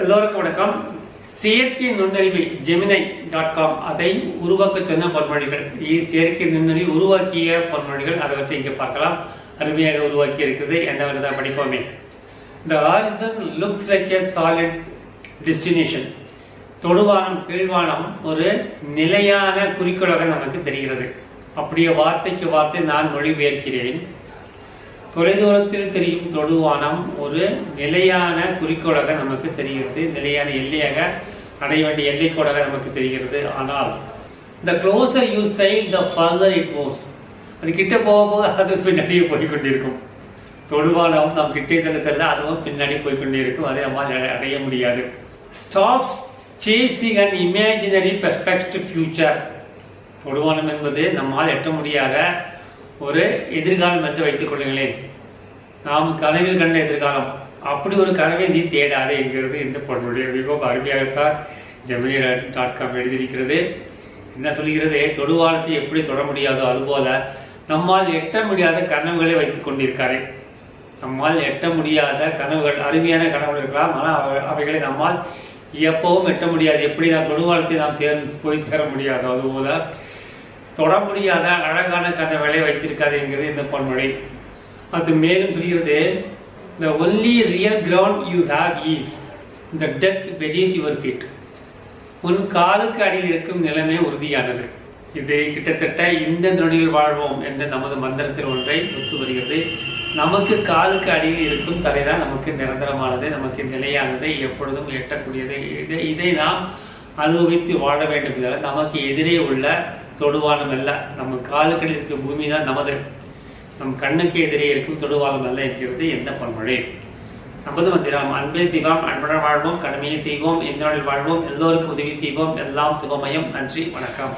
எல்லோருக்கும் வணக்கம். செயற்கை நுண்ணறிவு ஜெமினை.com அதை உருவாக்க சொன்ன பொன்மொழிகள். செயற்கை நுண்ணறிவு உருவாக்கிய பொன்மொழிகள், அதை பற்றி இங்கே பார்க்கலாம். அருமையாக உருவாக்கி இருக்குது. என்ன வருதா படிப்போமே. The horizon looks like a solid destination. தொடுவானம் கீழ்வானம் ஒரு நிலையான குறிக்கோளாக நமக்கு தெரிகிறது. அப்படியே வார்த்தைக்கு வார்த்தை நான் மொழிபெயர்க்கிறேன். தொலைதூரத்தில் தெரியும் தொடுவானம் ஒரு நிலையான குறிக்கோளாக நமக்கு தெரிகிறது. நிலையான எல்லையாக அடைய வேண்டிய எல்லைக்கோடாக நமக்கு தெரிகிறது. ஆனால் the closer you sail the further it moves. அது கிட்ட போக அது பின்னாடியே போய்கொண்டிருக்கும். தொடுவானம் நாம் கிட்டே செல்ல செல்ல அதுவும் பின்னாடி போய்கொண்டிருக்கும். அதை நம்மால் அடைய முடியாது. Stop chasing an imaginary perfect future. தொடுவானம் என்பது நம்மால் எட்ட முடியாத ஒரு எதிர்காலம் என்று வைத்துக் கொள்ளுங்களேன். நாம் கனவில் கண்ட எதிர்காலம், அப்படி ஒரு கனவை நீ தேடாதே என்கிறது இந்த பொருளுடைய மிகவும் அருமையாகத்தான் ஜெமினி.com எழுதியிருக்கிறது. என்ன சொல்கிறது? தொடுவானத்தை எப்படி தொட முடியாதோ அதுபோல நம்மால் எட்ட முடியாத கனவுகளை வைத்துக் கொண்டிருக்காரு. நம்மால் எட்ட முடியாத கனவுகள், அருமையான கனவுகள் இருக்கலாம், ஆனால் அவைகளை நம்மால் எப்பவும் எட்ட முடியாது. எப்படி நாம் தொடுவானத்தை நாம் போய் சேர முடியாதோ அதுபோல தொட முடியாத அழகான கனவுகளை வைத்திருக்காது என்கிறது இந்த பொன்மொழி. அது மேலும் சொல்கிறது, the only real ground you have is the deck beneath your feet. உன் காலுக்கு அடியில் இருக்கும் நிலைமை உறுதியானது. இது கிட்டத்தட்ட இந்த நொடியில் வாழ்வோம் என்ற நமது மந்திரத்தில் ஒன்றை ஒத்து வருகிறது. நமக்கு காலுக்கு அடியில் இருக்கும் தரைதான் நமக்கு நிரந்தரமானது, நமக்கு நிலையானது, எப்பொழுதும் எட்டக்கூடியது. இதை நாம் அனுபவித்து வாழ வேண்டும். என்றால் நமக்கு எதிரே உள்ள தொடுவானம் அல்ல, நம்ம காலுக்களில் இருக்கும் பூமி தான் நமது. நம் கண்ணுக்கு எதிரே இருக்கும் தொடுவானம் அல்ல என்கிறது எந்த பொன்மொழி. நமது மந்திரம் அன்பே சிவம், அன்புடன் வாழ்வோம், கடமையை செய்வோம், எந்த நாளில் வாழ்வோம், எல்லோருக்கும் உதவி செய்வோம், எல்லாம் சுகமயம். நன்றி, வணக்கம்.